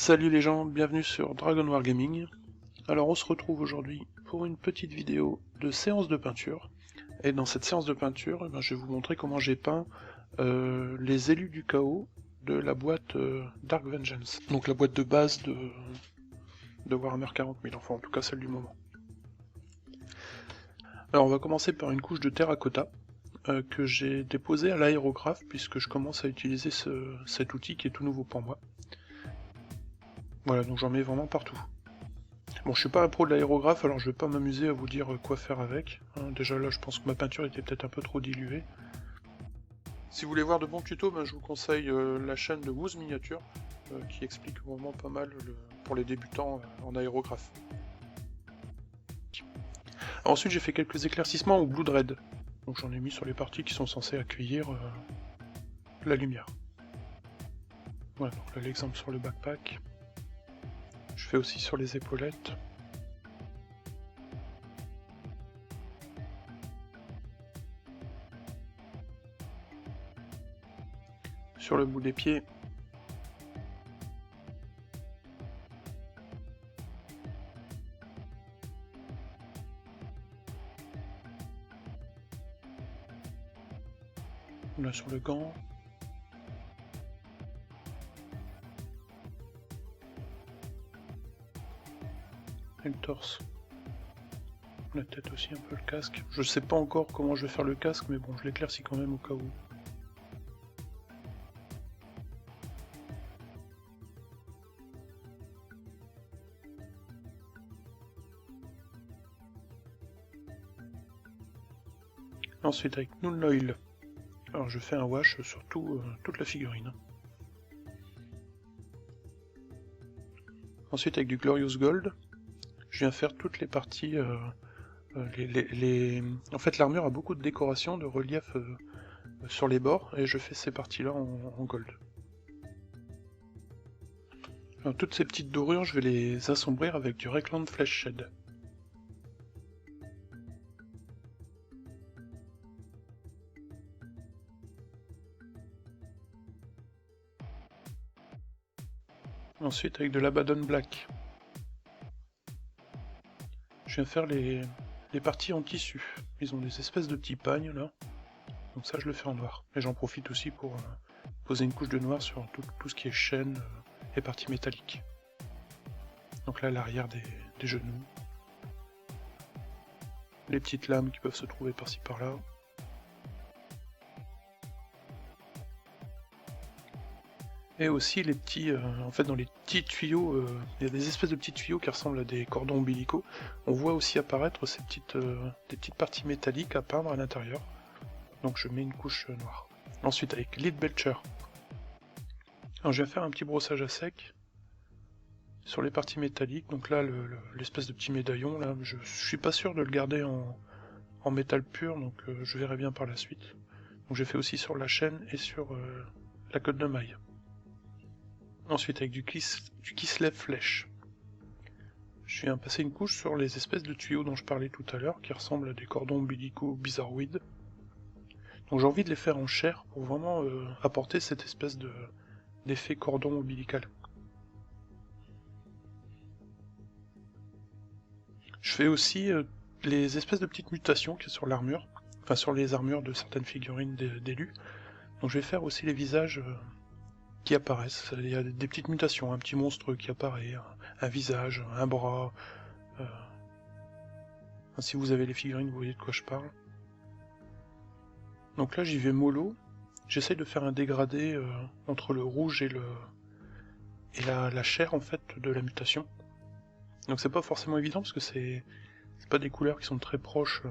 Salut les gens, bienvenue sur Dragon Wargaming. Alors on se retrouve aujourd'hui pour une petite vidéo de séance de peinture. Et dans cette séance de peinture, je vais vous montrer comment j'ai peint les élus du chaos de la boîte Dark Vengeance. Donc la boîte de base de Warhammer 40 000, enfin en tout cas celle du moment. Alors on va commencer par une couche de terracotta que j'ai déposée à l'aérographe puisque je commence à utiliser cet outil qui est tout nouveau pour moi. Voilà, donc j'en mets vraiment partout. Bon, je suis pas un pro de l'aérographe, alors je vais pas m'amuser à vous dire quoi faire avec. Déjà là, je pense que ma peinture était peut-être un peu trop diluée. Si vous voulez voir de bons tutos, je vous conseille la chaîne de Woos Miniature, qui explique vraiment pas mal pour les débutants en aérographe. Alors, ensuite, j'ai fait quelques éclaircissements au Blood Red. Donc j'en ai mis sur les parties qui sont censées accueillir la lumière. Voilà, donc là l'exemple sur le backpack. Je fais aussi sur les épaulettes. Sur le bout des pieds. Là sur le gant. Et le torse. La tête aussi, un peu le casque. Je sais pas encore comment je vais faire le casque, mais bon, je l'éclaircis quand même au cas où. Ensuite avec Nuln Oil. Alors je fais un wash sur toute la figurine. Ensuite avec du Glorious Gold, je viens faire toutes les parties. En fait l'armure a beaucoup de décorations, de relief sur les bords, et je fais ces parties-là en gold. Alors, toutes ces petites dorures, je vais les assombrir avec du Reikland Flesh Shed. Ensuite avec de l'Abaddon Black. Je viens faire les parties en tissu. Ils ont des espèces de petits pagnes là. Donc ça je le fais en noir. Et j'en profite aussi pour poser une couche de noir sur tout ce qui est chaîne et parties métalliques. Donc là l'arrière des genoux. Les petites lames qui peuvent se trouver par-ci par-là. Et aussi les petits, en fait dans les petits tuyaux, il y a des espèces de petits tuyaux qui ressemblent à des cordons ombilicaux. On voit aussi apparaître des petites parties métalliques à peindre à l'intérieur. Donc je mets une couche noire. Ensuite avec Lead Belcher. Alors je vais faire un petit brossage à sec sur les parties métalliques. Donc là l'espèce de petit médaillon, là, je suis pas sûr de le garder en métal pur, donc je verrai bien par la suite. Donc j'ai fait aussi sur la chaîne et sur la cotte de maille. Ensuite avec du Kislev Flèche. Je viens passer une couche sur les espèces de tuyaux dont je parlais tout à l'heure, qui ressemblent à des cordons ombilicaux bizarroïdes. Donc j'ai envie de les faire en chair pour vraiment apporter cette espèce d'effet cordon ombilical. Je fais aussi les espèces de petites mutations qu'il y a sur l'armure, enfin sur les armures de certaines figurines d'élus. Donc je vais faire aussi les visages qui apparaissent. Il y a des petites mutations, un petit monstre qui apparaît, un visage, un bras. Enfin, si vous avez les figurines, vous voyez de quoi je parle. Donc là j'y vais mollo. J'essaye de faire un dégradé entre le rouge et la chair en fait de la mutation. Donc c'est pas forcément évident parce que c'est pas des couleurs qui sont très proches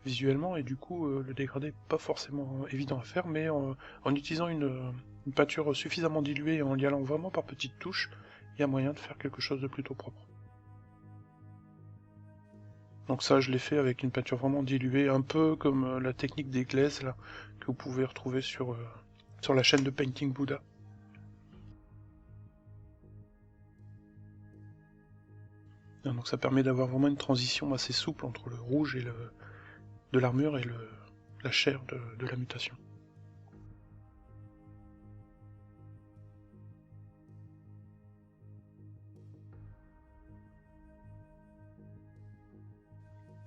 visuellement, et du coup le dégradé est pas forcément évident à faire, mais en utilisant une peinture suffisamment diluée et en y allant vraiment par petites touches, il y a moyen de faire quelque chose de plutôt propre. Donc ça je l'ai fait avec une peinture vraiment diluée, un peu comme la technique des glaises là, que vous pouvez retrouver sur la chaîne de Painting Buddha. Donc ça permet d'avoir vraiment une transition assez souple entre le rouge et de l'armure et la chair de la mutation.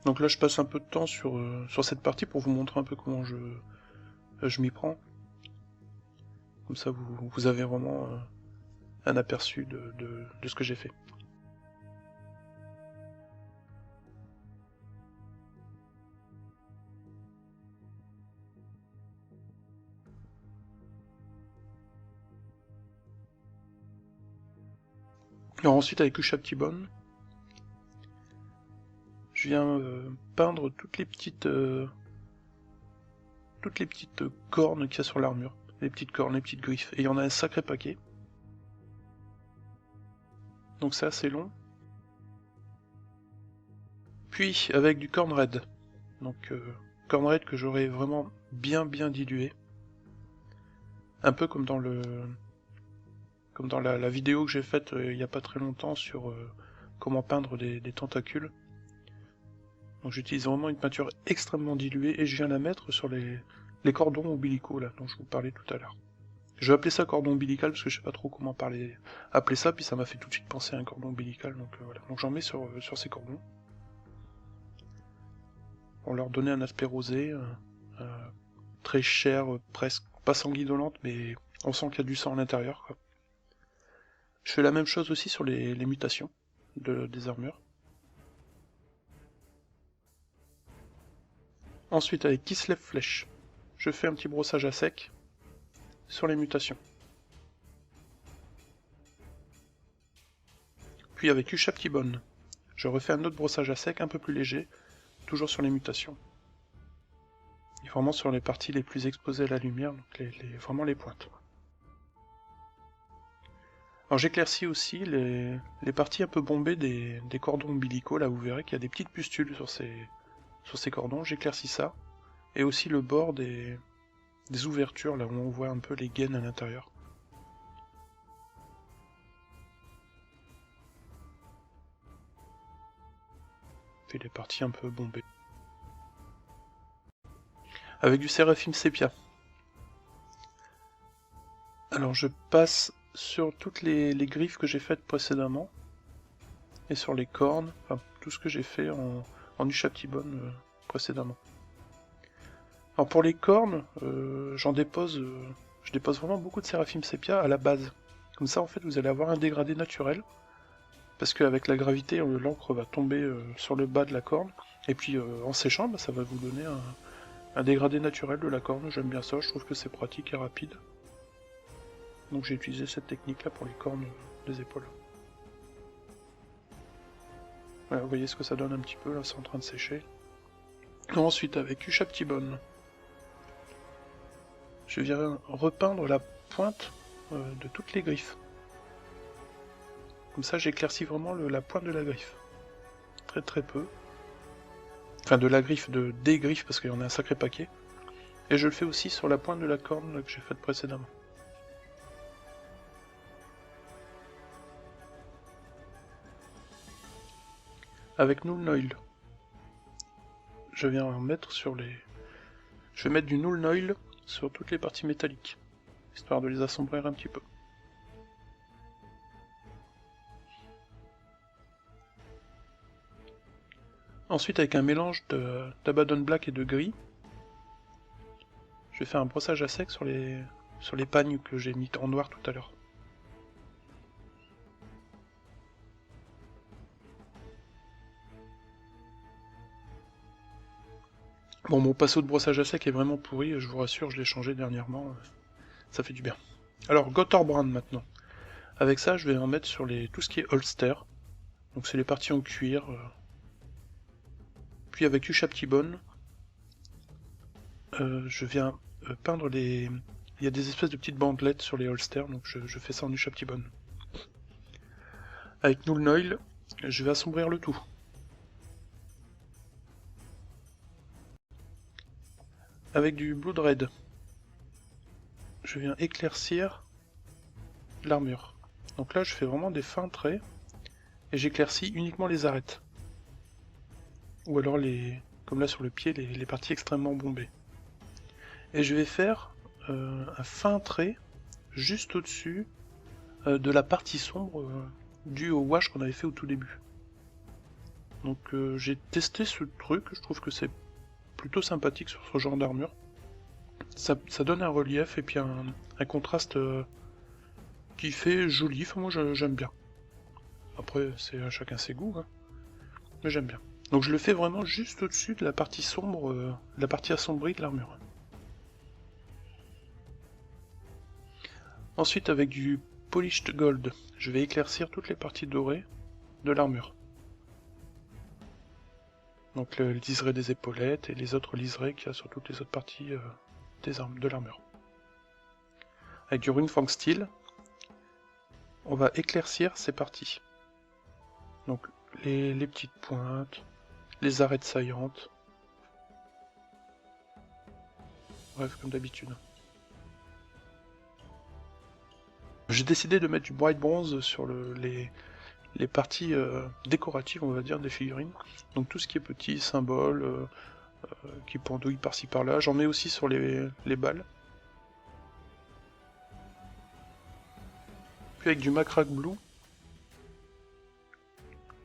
Donc là je passe un peu de temps sur cette partie pour vous montrer un peu comment je m'y prends. Comme ça vous avez vraiment un aperçu de ce que j'ai fait. Alors ensuite avec Ushabtibon, je viens peindre toutes les petites cornes qu'il y a sur l'armure. Les petites cornes, les petites griffes. Et il y en a un sacré paquet. Donc c'est assez long. Puis avec du corn red. Donc corn red que j'aurais vraiment bien dilué. Un peu comme dans la vidéo que j'ai faite il n'y a pas très longtemps sur comment peindre des tentacules. Donc j'utilise vraiment une peinture extrêmement diluée et je viens la mettre sur les cordons ombilicaux là dont je vous parlais tout à l'heure. Je vais appeler ça cordon ombilical parce que je sais pas trop comment appeler ça, puis ça m'a fait tout de suite penser à un cordon ombilical, donc voilà. Donc j'en mets sur ces cordons. Pour leur donner un aspect rosé, très cher, presque pas sanguinolente, mais on sent qu'il y a du sang à l'intérieur, quoi. Je fais la même chose aussi sur les mutations des armures. Ensuite avec Kislev Flèche, je fais un petit brossage à sec sur les mutations. Puis avec Ushabtibon, je refais un autre brossage à sec un peu plus léger, toujours sur les mutations. Et vraiment sur les parties les plus exposées à la lumière, donc vraiment les pointes. Alors j'éclaircis aussi les parties un peu bombées des cordons ombilicaux, là vous verrez qu'il y a des petites pustules sur ces cordons, j'éclaircis ça. Et aussi le bord des ouvertures, là où on voit un peu les gaines à l'intérieur. Puis les parties un peu bombées. Avec du Séraphim Sépia. Alors je passe sur toutes les griffes que j'ai faites précédemment, et sur les cornes, enfin tout ce que j'ai fait en Ushabtibon précédemment. Alors pour les cornes, je dépose vraiment beaucoup de Séraphim Sépia à la base. Comme ça en fait vous allez avoir un dégradé naturel, parce qu'avec la gravité l'encre va tomber sur le bas de la corne, et puis en séchant ça va vous donner un dégradé naturel de la corne. J'aime bien ça, je trouve que c'est pratique et rapide. Donc j'ai utilisé cette technique là pour les cornes des épaules. Voilà, vous voyez ce que ça donne un petit peu, là c'est en train de sécher. Ensuite avec Ushabtibon, je viens repeindre la pointe de toutes les griffes. Comme ça j'éclaircis vraiment la pointe de la griffe. Très peu. Enfin de la griffe, des griffes parce qu'il y en a un sacré paquet. Et je le fais aussi sur la pointe de la corne là, que j'ai faite précédemment. Avec Null Noil, je viens mettre sur les... Je vais mettre du Null Noil sur toutes les parties métalliques, histoire de les assombrir un petit peu. Ensuite avec un mélange d'Abaddon Black et de gris, je vais faire un brossage à sec sur les pagnes que j'ai mis en noir tout à l'heure. Bon, mon pinceau de brossage à sec est vraiment pourri, je vous rassure, je l'ai changé dernièrement, ça fait du bien. Alors, Gottorbrand maintenant. Avec ça, je vais en mettre sur tout ce qui est holster. Donc c'est les parties en cuir. Puis avec Ushabtibon, je viens peindre les... Il y a des espèces de petites bandelettes sur les holsters, donc je fais ça en Ushabtibon. Avec Null Noil, je vais assombrir le tout. Avec du Blood Red, je viens éclaircir l'armure. Donc là je fais vraiment des fins traits, et j'éclaircis uniquement les arêtes. Ou alors comme là sur le pied, les parties extrêmement bombées. Et je vais faire un fin trait juste au-dessus de la partie sombre due au wash qu'on avait fait au tout début. Donc j'ai testé ce truc, je trouve que c'est plutôt sympathique sur ce genre d'armure. Ça donne un relief et puis un contraste qui fait joli, enfin, moi j'aime bien. Après c'est à chacun ses goûts, hein. Mais j'aime bien. Donc je le fais vraiment juste au-dessus de la partie sombre, la partie assombrie de l'armure. Ensuite avec du Polished Gold, je vais éclaircir toutes les parties dorées de l'armure. Donc le liseré des épaulettes et les autres liserés qu'il y a sur toutes les autres parties de l'armure. Avec du Runefang Steel, on va éclaircir ces parties. Donc les petites pointes, les arêtes saillantes. Bref, comme d'habitude. J'ai décidé de mettre du Bright Bronze sur les parties décoratives, on va dire, des figurines. Donc tout ce qui est petits symboles, qui pendouillent par-ci par-là. J'en mets aussi sur les balles. Puis avec du Macrack Blue,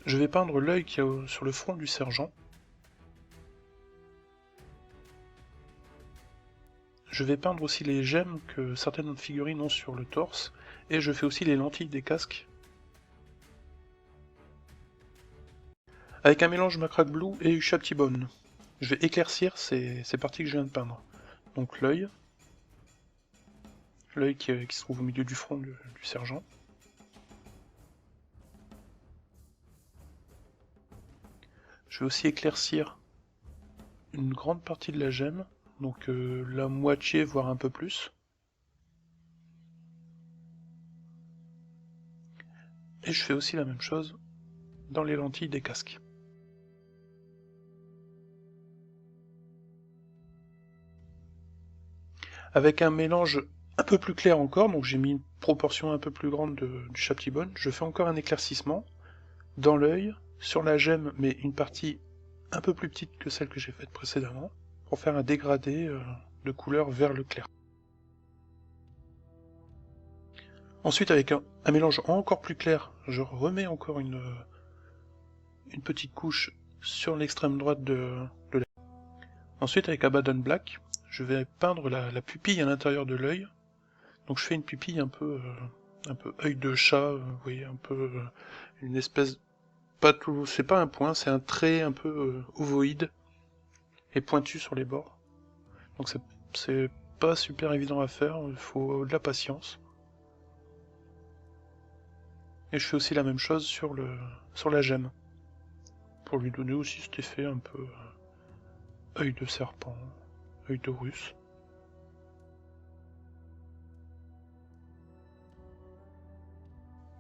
je vais peindre l'œil qu'il y a sur le front du sergent. Je vais peindre aussi les gemmes que certaines figurines ont sur le torse, et je fais aussi les lentilles des casques. Avec un mélange Macrack Blue et Ushabti-Bone, je vais éclaircir ces parties que je viens de peindre. Donc l'œil qui se trouve au milieu du front du sergent. Je vais aussi éclaircir une grande partie de la gemme, donc la moitié voire un peu plus. Et je fais aussi la même chose dans les lentilles des casques. Avec un mélange un peu plus clair encore, donc j'ai mis une proportion un peu plus grande du Ushabti-Bone, je fais encore un éclaircissement dans l'œil, sur la gemme, mais une partie un peu plus petite que celle que j'ai faite précédemment, pour faire un dégradé de couleur vers le clair. Ensuite, avec un mélange encore plus clair, je remets encore une petite couche sur l'extrême droite de l'œil. Ensuite, avec Abaddon Black, je vais peindre la pupille à l'intérieur de l'œil. Donc je fais une pupille un peu œil de chat, vous voyez, un peu une espèce, pas tout, c'est pas un point, c'est un trait un peu ovoïde et pointu sur les bords. Donc c'est pas super évident à faire, il faut de la patience. Et je fais aussi la même chose sur la gemme, pour lui donner aussi cet effet un peu œil de serpent, œil de russe.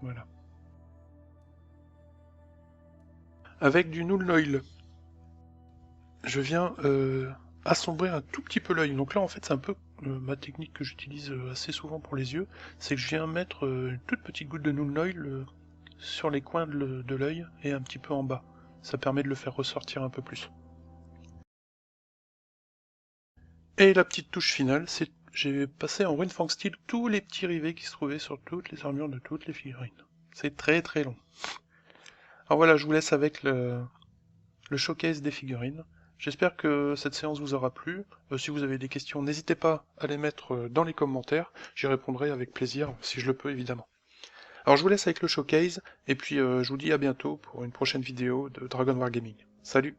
Voilà. Avec du Null Oil, je viens assombrir un tout petit peu l'œil. Donc là en fait c'est un peu ma technique que j'utilise assez souvent pour les yeux, c'est que je viens mettre une toute petite goutte de Null Oil sur les coins de l'œil et un petit peu en bas. Ça permet de le faire ressortir un peu plus. Et la petite touche finale, c'est j'ai passé en Runefang Steel tous les petits rivets qui se trouvaient sur toutes les armures de toutes les figurines. C'est très très long. Alors voilà, je vous laisse avec le showcase des figurines. J'espère que cette séance vous aura plu. Si vous avez des questions, n'hésitez pas à les mettre dans les commentaires. J'y répondrai avec plaisir, si je le peux évidemment. Alors je vous laisse avec le showcase, et puis je vous dis à bientôt pour une prochaine vidéo de Dragon War Gaming. Salut!